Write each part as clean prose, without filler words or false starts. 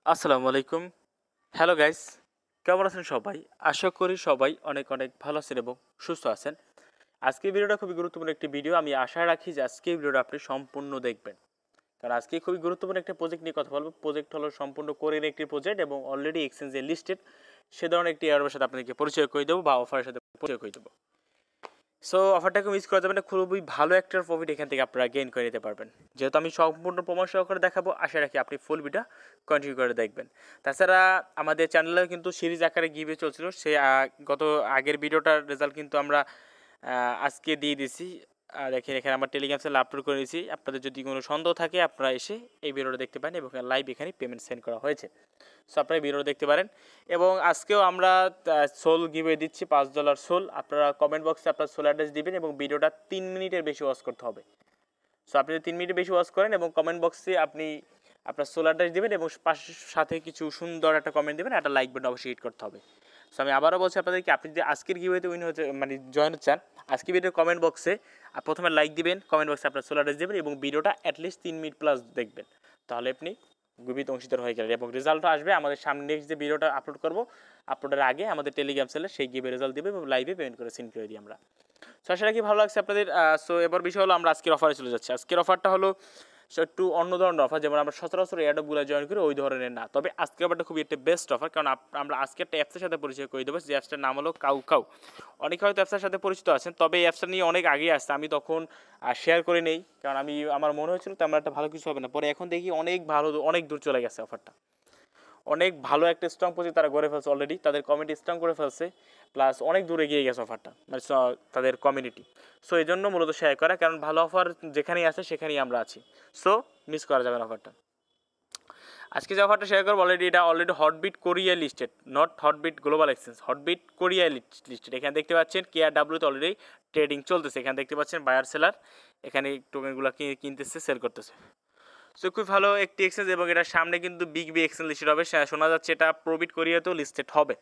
আসসালামু আলাইকুম। Hello guys, কেমন আছেন সবাই? আশা করি সবাই অনেক অনেক ভালো আছেন এবং সুস্থ আছেন। আজকের ভিডিওটা খুবই গুরুত্বপূর্ণ একটি ভিডিও। আমি আশা রাখি যে আজকের ভিডিওটা আপনি সম্পূর্ণ দেখবেন। কারণ আজকে খুবই গুরুত্বপূর্ণ একটা প্রজেক্ট নিয়ে কথা বলবো। প্রজেক্ট হলো সম্পূর্ণ কোরিয়ান একটি প্রজেক্ট এবং অলরেডি এক্সচেঞ্জে লিস্টেড। সে ধরনের একটি এয়ারড্রপের সাথে আপনাদেরকে পরিচয় করে দেবো বা অফারের সাথে পরিচয় করে দেবো। সো অফারটাকে মিস করা যাবে না, খুবই ভালো একটা প্রফিট এখান থেকে আপনারা গেইন করে নিতে পারবেন। যেহেতু আমি সম্পূর্ণ প্রমাণ সহকারে দেখাবো, আশা রাখি আপনি ফুল ভিডিও কন্টিনিউ করে দেখবেন। তাছাড়া আমাদের চ্যানেলে কিন্তু সিরিজ আকারে গিভে চলছিল, সে গত আগের ভিডিওটার রেজাল্ট কিন্তু আমরা আজকে দিয়ে দিছি। দেখেন এখানে আমার টেলিগ্রাম চ্যানেলে আপলোড করে দিয়েছি। আপনাদের যদি কোনো সন্দেহ থাকে আপনারা এসে এই ভিডিওটা দেখতে পারেন এবং লাইভ এখানে পেমেন্ট সেন্ড করা হয়েছে। সো আপনারা ভিডিওটা দেখতে পারেন এবং আজকেও আমরা সোল গিভে দিচ্ছি $5 সোল। আপনারা কমেন্ট বক্সে আপনার সোল অ্যাড্রেস দিবেন এবং ভিডিওটা 3 মিনিটের বেশি ওয়াচ করতে হবে। সো আপনি যদি 3 মিনিটের বেশি ওয়াচ করেন এবং কমেন্ট বক্সে আপনি আপনার সোল অ্যাড্রেস দিবেন এবং সাথে কিছু সুন্দর একটা কমেন্ট দেবেন, একটা লাইক বাটন অবশ্যই হিট করতে হবে। সো আমি আবারও বলছি আপনাদেরকে, আপনি যদি আজকের গিভেতে উইন হতে মানে জয়েন হতে চান, আজকের ভিডিওর কমেন্ট বক্সে প্রথমে লাইক দিবেন, কমেন্ট বক্সে আপনার সোল অ্যাড্রেস দেবেন এবং ভিডিওটা অ্যাটলিস্ট 3 মিনিট প্লাস দেখবেন। তাহলে আপনি গভীর অংশীদার হয়ে গেলেন এবং রেজাল্টও আসবে আমাদের সামনে। নেক্সট যে ভিডিওটা আপলোড করবো, আপলোডের আগে আমাদের টেলিগ্রাম চ্যানেলে সেই গিভে রেজাল্ট দেবে এবং লাইভে পেমেন্ট করে সেন্ড করে দিই আমরা। সো আশা রাখি ভালো লাগছে আপনাদের। সো এবার বিষয় হলো আমরা আজকের অফারে চলে যাচ্ছি। আজকের অফারটা হলো একটু অন্য ধরনের অফার, যেমন আমরা সচরাচর এয়ারড্রপগুলো জয়েন করি ওই ধরনের না। তবে আজকের অফারটা খুবই একটা বেস্ট অফার, কারণ আমরা আজকে একটা অ্যাপসের সাথে পরিচয় করে দেবো, যে অ্যাপসটার নাম হলো কাউ কাউ। অনেকে হয়তো অ্যাপসের সাথে পরিচিত আছেন, তবে এই অ্যাপসটা নিয়ে অনেক আগে আসছে। আমি তখন শেয়ার করে নেই, কারণ আমার মনে হয়েছিল তেমন একটা ভালো কিছু হবে না। পরে এখন দেখি অনেক দূর চলে গেছে অফারটা। অনেক ভালো একটা স্ট্রং পজিশন তারা গড়ে ফেলছে অলরেডি, তাদের কমিউনিটি স্ট্রং করে ফেলছে, প্লাস অনেক দূরে গিয়ে গেছে অফারটা, মানে তাদের কমিউনিটি। সো এই জন্য মূলত শেয়ার করা, কারণ ভালো অফার যেখানেই আছে সেখানেই আমরা আছি। সো মিস করা যাবে না অফারটা। আজকে যে অফারটা শেয়ার করবো এটা already Hotbit Korea listed, not Hotbit global exchange, Hotbit Korea listed. এখানে দেখতে পাচ্ছেন KRWতে অলরেডি ট্রেডিং চলতেছে। এখানে দেখতে পাচ্ছেন বায়ার সেলার এখানে টোকেনগুলো কিনতেছে, সেল করতেছে। সো খুব ভালো একটি এক্সচেঞ্জ এবং এটার সামনে কিন্তু বিগ এক্সচেঞ্জ লিস্টেড হবে। শোনা যাচ্ছে এটা প্রবিট কোরিয়াতেও লিস্টেড হবে।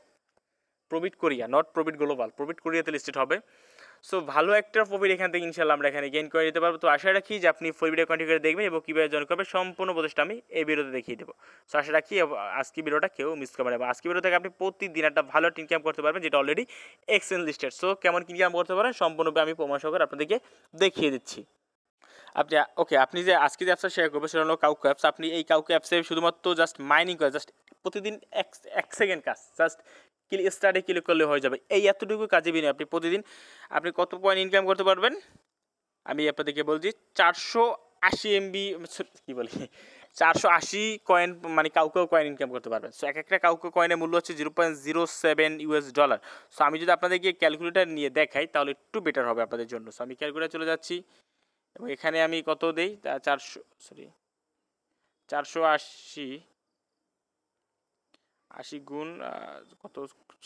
প্রবিট কোরিয়া, নট প্রবিট গ্লোবাল, প্রবিট কোরিয়াতে লিস্টেড হবে। সো ভালো একটা প্রফিট এখান থেকে ইনশাল্লাহ আমরা এখানে গেইন করে দিতে পারবো। তো আশা রাখি যে আপনি ফুল ভিডিও কন্টিনিউ করে দেখবেন এবং কীভাবে জয়েন করবেন সম্পূর্ণ প্রচেষ্টা আমি এই ভিডিওতে দেখিয়ে দেবো। সো আশা রাখি আজকে ভিডিওটা কেউ মিস করবেন এবং আজকে ভিডিও থেকে আপনি প্রতিদিন একটা ভালো ইনকাম করতে পারবেন, যেটা অলরেডি এক্সচেঞ্জ লিস্টেড। সো কেমন ইনকাম করতে পারেন সম্পূর্ণভাবে আমি প্রমাণ সহকারে আপনাদেরকে দেখিয়ে দিচ্ছি। আপনি যে আজকে যে অ্যাপসটা শেয়ার করবেন সেটা হলো কাউকে অ্যাপস। আপনি এই কাউকে অ্যাপসে শুধুমাত্র জাস্ট মাইনিং করে, জাস্ট প্রতিদিন এক সেকেন্ড কাজ, জাস্ট স্টার্টে ক্লিক করলে হয়ে যাবে। এই এতটুকু কাজে বিনিয়োগ আপনি প্রতিদিন আপনি কত পয়েন্ট ইনকাম করতে পারবেন আমি আপনাদেরকে বলছি। 480 MB কী বলি 480 কয়েন, মানে কাউকে কয়েন ইনকাম করতে পারবেন। সো একটা কাউকে কয়েনের মূল্য হচ্ছে $0.07। সো আমি যদি আপনাদেরকে ক্যালকুলেটার নিয়ে দেখাই তাহলে একটু বেটার হবে আপনাদের জন্য। সো আমি ক্যালকুলেটার চলে যাচ্ছি এবং এখানে আমি কত দেই, 480 গুণ কত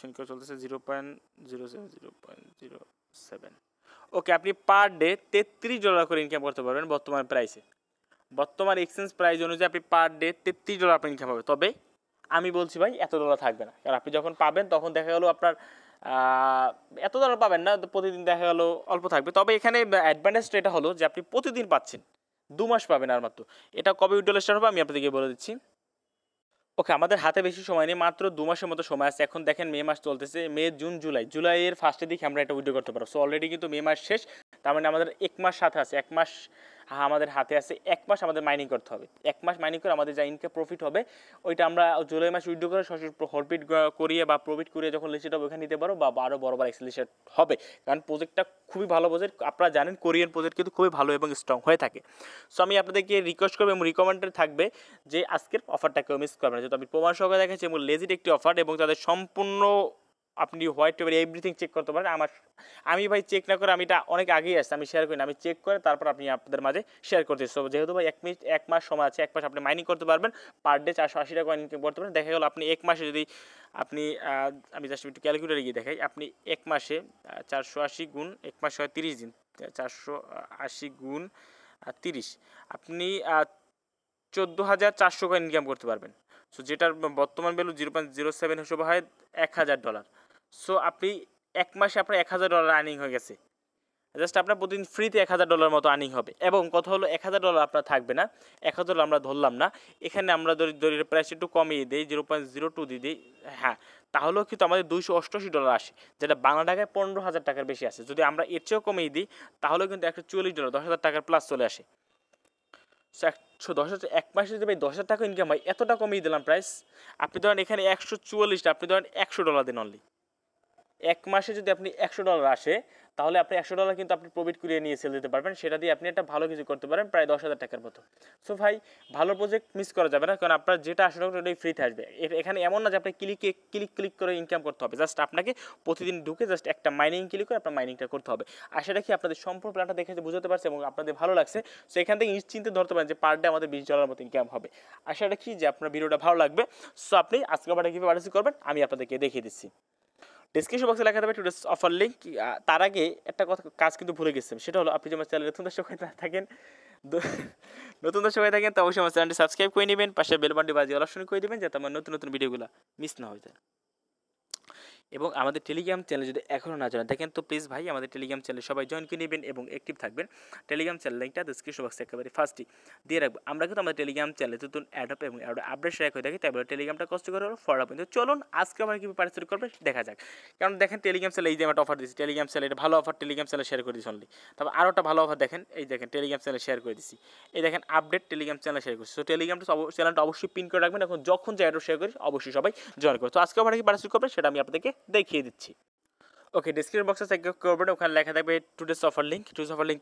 সংখ্যা চলতেছে, 0.07। ওকে, আপনি পার ডে $33 করে ইনকাম করতে পারবেন বর্তমান প্রাইসে। বর্তমান এক্সচেঞ্জ প্রাইস অনুযায়ী আপনি পার ডে $33 আপনার ইনকাম হবে। তবে আমি বলছি ভাই এত ডলার থাকবে না, কারণ আপনি যখন পাবেন তখন দেখা গেলো আপনার এত ডলার পাবেন না, প্রতিদিন দেখা গেলো অল্প থাকবে। তবে এখানে অ্যাডভান্টেজটা এটা হলো যে আপনি প্রতিদিন পাচ্ছেন, 2 মাস পাবেন আর মাত্র। এটা কবে উইথড্রল স্টার্ট হবে আমি আপনাদেরকে বলে দিচ্ছি। ওকে, আমাদের হাতে বেশি সময় নেই, মাত্র 2 মাসের মতো সময় আছে। এখন দেখেন মে মাস চলতেছে, মে জুন জুলাই, জুলাইয়ের ফার্স্টের দিকে আমরা এটা উইথড্র করতে পারবো। সো অলরেডি কিন্তু মে মাস শেষ, তার মানে আমাদের 1 মাস সাথে আছে, 1 মাস আমাদের হাতে আছে। 1 মাস আমাদের মাইনিং করতে হবে। 1 মাস মাইনিং করে আমাদের যা ইনকাম প্রফিট হবে ওইটা আমরা জুলাই মাস উইথড্র করে সরাসরি হটবিট করিয়ে বা প্রফিট করিয়ে যখন লিস্টেড হবে ওখানে নিতে পারো, বা আরও বড় লিস্টেড হবে। কারণ প্রজেক্টটা খুবই ভালো প্রজেক্ট, আপনারা জানেন কোরিয়ান প্রজেক্ট কিন্তু খুবই ভালো এবং স্ট্রং হয়ে থাকে। সো আমি আপনাদেরকে রিকোয়েস্ট করবো এবং রিকমেন্ডেড থাকবে যে আজকের অফারটাকেও মিস করবেন না, যেহেতু আমি প্রমাণ সহকারে দেখাচ্ছি এবং লেজিট একটি অফার এবং তাদের সম্পূর্ণ আপনি হোয়াইট পেপার এভরিথিং চেক করতে পারেন। আমি ভাই চেক না করে, আমি এটা অনেক আগেই আসছি, আমি শেয়ার করি না, আমি চেক করে তারপর আপনি আপনাদের মাঝে শেয়ার করতে। সো যেহেতু ভাই 1 মাস সময় আছে, 1 মাস আপনি মাইনিং করতে পারবেন, পার ডে 480 টাকা ইনকাম করতে পারেন। দেখা গেল আপনি 1 মাসে যদি আপনি আমি জাস্ট একটু ক্যালকুলেটারে গিয়ে দেখাই, আপনি 1 মাসে 480 গুণ 1 মাসে হয় 30 দিন, 480 গুণ 30, আপনি 14,400 কয়েন ইনকাম করতে পারবেন। সো যেটার বর্তমান ভ্যালু 0.07 হিসেবে হয় $1,000। সো আপনি 1 মাসে আপনার $1,000 আর্নিং হয়ে গেছে। জাস্ট আপনার প্রতিদিন ফ্রিতে $1000 মতো আর্নিং হবে। এবং কথা হলো $1000 আপনার থাকবে না, $1000 আমরা ধরলাম না, এখানে আমরা ধরি প্রাইস একটু কমিয়ে দিই, 0.02 দিয়ে দিই, হ্যাঁ, তাহলেও কিন্তু আমাদের $288 আসে, যেটা বাংলা টাকায় 15,000 টাকার বেশি আসে। যদি আমরা এর চেয়েও কমিয়ে দিই তাহলেও কিন্তু $140, 10,000 টাকার প্লাস চলে আসে। সো 110,000 এক মাসে যদি ভাই 10,000 টাকা ইনকাম হয়, এতটা কমিয়ে দিলাম প্রাইস। আপনি ধরেন এখানে 144টা, আপনি ধরেন $100 দিন অনলি। এক মাসে যদি আপনি $100 আসে, তাহলে আপনি $100 কিন্তু আপনি প্রফিট করিয়ে নিয়ে সেল দিতে পারবেন, সেটা দিয়ে আপনি একটা ভালো কিছু করতে পারেন, প্রায় 10,000 টাকার মতো। সো ভাই, ভালো প্রজেক্ট মিস করা যাবে না, কারণ আপনার যেটা আসলে ওটাই ফ্রিতে আসবে। এখানে এমন না যে আপনি ক্লিক করে ইনকাম করতে হবে, জাস্ট আপনাকে প্রতিদিন ঢুকে জাস্ট একটা মাইনিং ক্লিক করে আপনার মাইনিংটা করতে হবে। আশা রাখি আপনাদের সম্পূর্ণ প্ল্যানটা দেখে বুঝতে পারছে এবং আপনাদের ভালো লাগছে। সো এখান থেকে নিশ্চিন্তে ধরতে পারেন যে পার ডে আমাদের $20 মতো ইনকাম হবে। আশা রাখি যে আপনার ভিডিওটা ভালো লাগবে। সো আপনি আজকে অফারটা কীভাবে পার্টিসিপেট করবেন আমি আপনাদেরকে দেখিয়ে দিচ্ছি। ডিসক্রিপশন বক্সে লেখা থাকবে টুডেস অফার লিঙ্ক। তার আগে একটা কাজ কিন্তু ভুলে গেছেন, সেটা হলো আপনি যদি আমার চ্যানেলে নতুন দর্শক হয়ে থাকেন তো অবশ্যই আমার চ্যানেলটি সাবস্ক্রাইব করে নেবেন, পাশে বেল বাটনটি বাজিয়ে অল অপশন করে দেবেন, যাতে আমার নতুন নতুন ভিডিওগুলো মিস না হয়ে যায়। এবং আমাদের টেলিগ্রাম চ্যানেল যদি এখনও না জানেন দেখেন, তো প্লিজ ভাই আমাদের টেলিগ্রাম চ্যানেলে সবাই জয়েন করে নেবেন এবং অ্যাক্টিভ থাকবেন। টেলিগ্রাম চ্যানেল লিঙ্কটা ডিসক্রিপশন বক্সে একেবারে ফার্স্টই দিয়ে রাখবো। আমরা কিন্তু আমাদের টেলিগ্রাম চ্যানেলে নতুন অ্যাডপ এবং আপডেট শেয়ার করে থাকি, তাই বলে টেলিগ্রামটা কষ্ট করে ফলো করবেন। তো চলুন আজকে আমরা কীভাবে পার্টিসিপেট করবে দেখা যাক। কারণ দেখেন টেলিগ্রাম চ্যানেল এই যে একটা অফার দিচ্ছি, টেলিগ্রাম চ্যানেল এটা ভালো অফার, টেলিগ্রাম চ্যানেল শেয়ার করে দিচ্ছি অনলি। তারপর আরও একটা ভালো অফার দেখেন, এই দেখেন টেলিগ্রাম চ্যানেল শেয়ার করে দিচ্ছি, এই দেখেন আপডেট টেলিগ্রাম চ্যানেল শেয়ার করছি। তো চ্যানেলটা অবশ্যই পিন করে রাখবেন, এখন যখন যে অ্যাডপ শেয়ার করি অবশ্যই সবাই জয়েন করবে। তো আজকে অফার কি পার্টিসিপেট করবে সেটা আমি আপনাদেরকে দেখিয়ে দিচ্ছি। ওকে, ডিসক্রিপশন বক্সে চেক করবেন, ওখানে লেখা থাকবে টুডেস অফার লিঙ্ক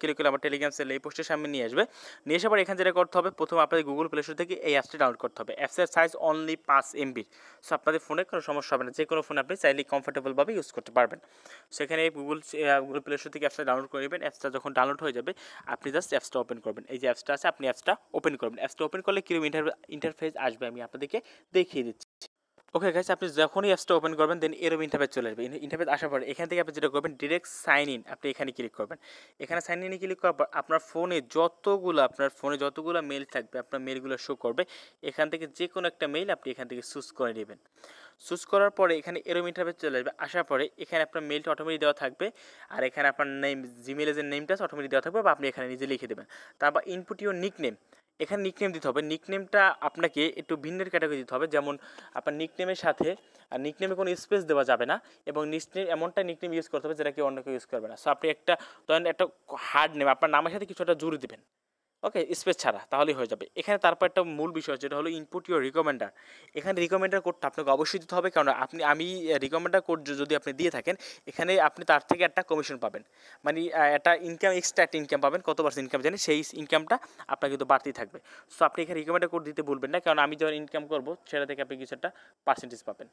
ক্লিক করলে আমার টেলিগ্রাম চ্যানেল এই পোস্টের সামনে নিয়ে আসবে। নিয়ে আসার পর এখানে যেটা করতে হবে, প্রথমে আপনাদের গুগল প্লে স্টোর থেকে এই অ্যাপসটি ডাউনলোড করতে হবে। অ্যাপসের সাইজ অনলি 5 MB। সো আপনাদের ফোনে কোনো সমস্যা হবে না, যে কোনো ফোনে আপনি চাইলে কমফোর্টেবলভাবে ইউজ করতে পারবেন। সেখানে গুগল প্লে স্টোর থেকে অ্যাপসটা ডাউনলোড করে নেবেন। অ্যাপসটা যখন ডাউনলোড হয়ে যাবে আপনি জাস্ট অ্যাপসটা ওপেন করবেন। এই যে অ্যাপসটা আছে আপনি অ্যাপসটা ওপেন করবেন। অ্যাপসটা ওপেন করলে কীরকম ইন্টারফেস আসবে আমি আপনাদেরকে দেখিয়ে দিচ্ছি। ওকে গাইস, আপনি যখনই অ্যাপসটা ওপেন করবেন দেন এরকম ইন্টারফেস চলে আসবে। ইন্টারফেস আসার পরে এখান থেকে আপনি যেটা করবেন ডিরেক্ট সাইন ইন, আপনি এখানে ক্লিক করবেন। এখানে সাইন ইনে ক্লিক করার পর আপনার ফোনে যতগুলো মেল থাকবে আপনার মেলগুলো শো করবে। এখান থেকে যে কোনো একটা মেল আপনি এখান থেকে চুজ করে নেবেন। চুজ করার পরে এখানে এরকম ইন্টারফেস চলে আসবে। আসার পরে এখানে আপনার মেলটা অটোমেটিক দেওয়া থাকবে, আর এখানে আপনার নেম, জিমেলের যে নেমটা অটোমেটিক দেওয়া থাকবে, বা আপনি এখানে নিজে লিখে দেবেন। তারপর ইনপুট ইউর নিকনেম, এখানে নিকনেম দিতে হবে। নিকনেমটা আপনাকে একটু ভিন্নের ক্যাটাগরি দিতে হবে, যেমন আপনার নিকনেমের সাথে আর নিকনেমে কোনো স্পেস দেওয়া যাবে না, এবং এমনটা নিকনেম ইউজ করতে হবে যেটা কেউ অন্য কেউ ইউজ করবে না। সো আপনি ধরেন একটা হার্ড নেম আপনার নামের সাথে কিছুটা জুড়ে দেবেন, ওকে, স্পেস ছাড়া, তাহলেই হয়ে যাবে। এখানে তারপর একটা মূল বিষয় যেটা হলো ইনপুট ইউর রিকমেন্ডার। এখানে রিকমেন্ডার কোডটা আপনাকে অবশ্যই দিতে হবে, কারণ আমি রিকমেন্ডার কোড যদি আপনি দিয়ে থাকেন এখানে আপনি তার থেকে একটা কমিশন পাবেন, মানে একটা এক্সট্রা ইনকাম পাবেন। কত পার্সেন্ট ইনকাম জানি, সেই ইনকামটা আপনার কিন্তু বাড়তেই থাকবে। সো আপনি এখানে রিকমেন্ডার কোড দিতে ভুলবেন না, কারণ আমি যখন ইনকাম করবো সেটা থেকে আপনি কিছু একটা পার্সেন্টেজ পাবেন।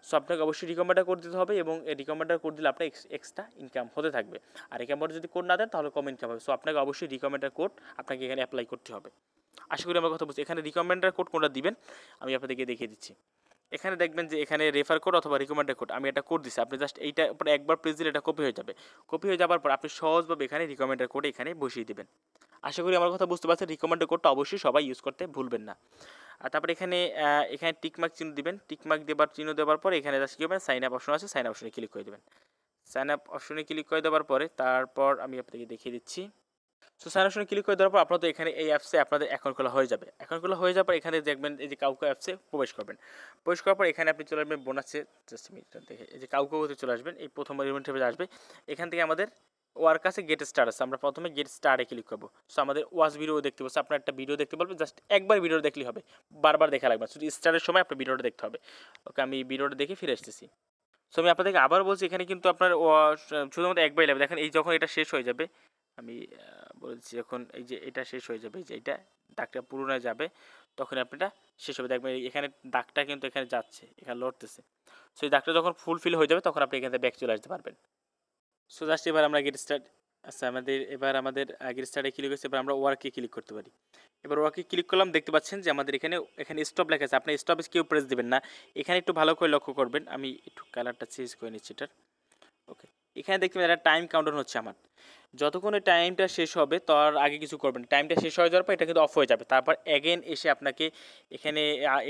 সো আপনাকে অবশ্যই রিকমেন্ডার কোড দিতে হবে, এবং এই রিকমেন্ডার কোড দিলে আপনার এক্সট্রা ইনকাম হতে থাকবে। আর রিকমেন্ডার যদি কোড না দেন তাহলে কম ইনকাম হবে। সো আপনাকে অবশ্যই রিকমেন্ডার কোড আপনাকে এখানে অ্যাপ্লাই করতে হবে। আশা করি আমার কথা বুঝছি। এখানে রিকমেন্ডার কোড কোনটা দিবেন আমি আপনাদেরকে দেখিয়ে দিচ্ছি। এখানে দেখবেন যে এখানে রেফার কোড অথবা রিকমেন্ডার কোড, আমি একটা কোড দিচ্ছি, আপনি জাস্ট এইটা উপরে একবার প্রেস দিলে এটা কপি হয়ে যাবে। কপি হয়ে যাওয়ার পর আপনি সহজভাবে এখানে রিকমেন্ডার কোড এখানে বসিয়ে দেবেন। আশা করি আমার কথা বুঝতে পারছেন। রিকমেন্ডার কোডটা অবশ্যই সবাই ইউজ করতে ভুলবেন না। আর তারপরে এখানে টিকমার্ক চিহ্ন দিবেন। টিকমার্ক চিহ্ন দেওয়ার পরে এখানে জাস্ট কী করবেন, সাইন আপ অপশন আছে, সাইন আপ অপশনে ক্লিক করে দেবেন। সাইন আপ অপশনে ক্লিক করে দেওয়ার পরে তারপর আমি আপনাকে দেখিয়ে দিচ্ছি। সো সাইন অপশনে ক্লিক করে দেওয়ার পর আপনাদের এখানে এই অ্যাপসে আপনাদের অ্যাকাউন্ট খোলা হয়ে যাবে। অ্যাকাউন্ট খোলা হয়ে যাওয়ার পর এখানে দেখবেন এই যে কাউকে অ্যাপসে প্রবেশ করবেন। প্রবেশ করার পর এখানে আপনি চলে আসবেন বোনাসে, জাস্ট মিনিটটা দেখে এই যে কাউকে চলে আসবেন, এই প্রথম ইভেন্টে আসবে। এখান থেকে আমাদের ওয়ার কাছে গেট স্টার আছে, আমরা প্রথমে গেট স্টারে ক্লিক করবো। সো আমাদের ওয়াচ ভিডিও দেখতে পাচ্ছি, আপনার একটা ভিডিও দেখতে পারবেন, জাস্ট একবার ভিডিও দেখলেই হবে, বারবার দেখা লাগবে। শুধু স্টারের সময় আপনার ভিডিওটা দেখতে হবে। ওকে, আমি ভিডিওটা দেখে ফিরে আসতেছি। সো আমি আপনাদেরকে আবার বলছি, এখানে কিন্তু আপনার শুধুমাত্র একবারই লাগবে। দেখেন এই যখন এটা শেষ হয়ে যাবে, আমি বলছি যখন এই যে এটা শেষ হয়ে যাবে, এই যে এটা দাগটা পুরোনো যাবে, তখন আপনারা শেষ হবে। দেখবেন এখানে দাগটা কিন্তু এখানে যাচ্ছে, এখানে লড়তেছে। সো এই দাগটা যখন ফুলফিল হয়ে যাবে তখন আপনি এখান থেকে ব্যাক চলে আসতে পারবেন। সো জাস্ট এবার আমরা গেট স্টার্ট, আচ্ছা আমাদের গেট স্টার্টে ক্লিক হয়েছে, এবার আমরা ওয়ার্কে ক্লিক করতে পারি। এবার ওয়ার্কে ক্লিক করলাম, দেখতে পাচ্ছেন যে আমাদের এখানে স্টপ লেখা আছে। আপনি স্টপে কেউ প্রেস দেবেন না, এখানে একটু ভালো করে লক্ষ্য করবেন। আমি একটু কালারটা চেঞ্জ করে নিচ্ছি এটার। ওকে, এখানে দেখতে পাচ্ছেন একটা টাইম কাউন্টার হচ্ছে আমার। যতক্ষণ এই টাইমটা শেষ হবে তার আগে কিছু করবেন। টাইমটা শেষ হয়ে যাওয়ার পর এটা কিন্তু অফ হয়ে যাবে। তারপর এগেন এসে আপনাকে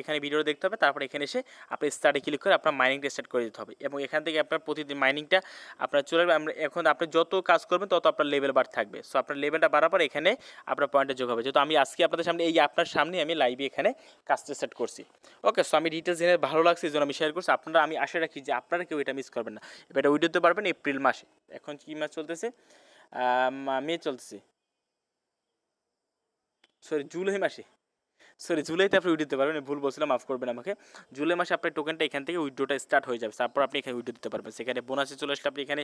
এখানে ভিডিও দেখতে হবে। তারপর এখানে এসে আপনি স্টার্টে ক্লিক করে আপনার মাইনিংটা স্টার্ট করে দিতে হবে এবং এখান থেকে আপনার প্রতিদিন মাইনিংটা আপনার চলে যাবে। আমরা এখন আপনি যত কাজ করবেন তত আপনার লেভেল বাড়তে থাকবে। সো আপনার লেভেলটা বাড়ার পর এখানে আপনার পয়েন্টে যোগ হবে। যেহেতু আমি আজকে আপনাদের সামনে আপনার সামনে আমি লাইভে এখানে কাজটা সেট করছি। ওকে, সো আমি ডিটেলস জেনে ভালো লাগছে এই জন্য আমি শেয়ার করছি। আপনারা আমি আশা রাখি যে আপনারা কেউ এটা মিস করবেন না। এবার এটা উইডিও দিতে পারবেন এপ্রিল মাসে। এখন কি মাস চলতেছে? মে চলতেছে, সরি জুলাই মাসে, জুলাইতে আপনি উইথড্র দিতে পারবেন। ভুল বলছিলাম, মাফ করবেন আমাকে। জুলাই মাসে আপনার টোকেনটা এখান থেকে উইথড্রটা স্টার্ট হয়ে যাবে। তারপর আপনি এখানে উইথড্র দিতে পারবেন। সেখানে বোনাসে চলে আসলে আপনি এখানে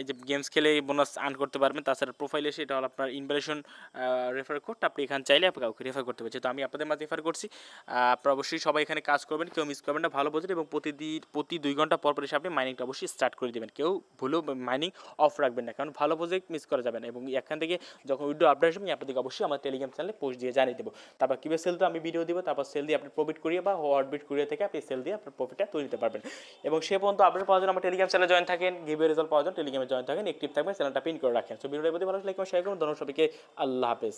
এই যে গেমস খেলে বোনাস আর্ন করতে পারবেন। তাছাড়া প্রোফাইলে এসে এটা হলো আপনার ইনভাইটেশন রেফার কোড। আপনি এখানে চাইলে আপনি কাউকে রেফার করতে পারবেন। যেহেতু আমি আপনাদের মাঝে রেফার করছি, আপনারা অবশ্যই সবাই এখানে কাজ করবেন, কেউ মিস করবেন না, ভালো বোঝেন এবং প্রতি 2 ঘন্টা পর পর এসে আপনি মাইনিংটা অবশ্যই স্টার্ট করে দেবেন। কেউ ভুলেও মাইনিং অফ রাখবেন না, কারণ ভালো প্রজেক্ট মিস করা যাবে না। এবং এখান থেকে যখন উইথড্র আপডেট আসবে আমি আপনাদেরকে অবশ্যই আমার টেলিগ্রাম চ্যানেলে পোস্ট দিয়ে জানিয়ে দেবো। তারপর কীভাবে সেল তো আমি ভিডিও দিব। তারপর সেল দিয়ে আপনি প্রফিট করিয়ে বা হটবিট করিয়ে থেকে আপনি সেল দিয়ে আপনার প্রফিটটা তুলে নিতে পারবেন। এবং সে পর্যন্ত আপডেট পাওয়ার জন্য আমার টেলিগ্রাম চ্যানেলে জয়েন থাকেন, গিভওয়ে রেজাল্ট পাওয়ার জন্য টেলিগ্রামে জয়েন থাকেন, অ্যাক্টিভ থাকবেন, চ্যানেলটা পিন করে রাখেন। সো ভিডিওটা প্রতি ভালো লাগলে সবাই শেয়ার করুন। ধন্যবাদ সবাইকে, আল্লাহ হাফেজ।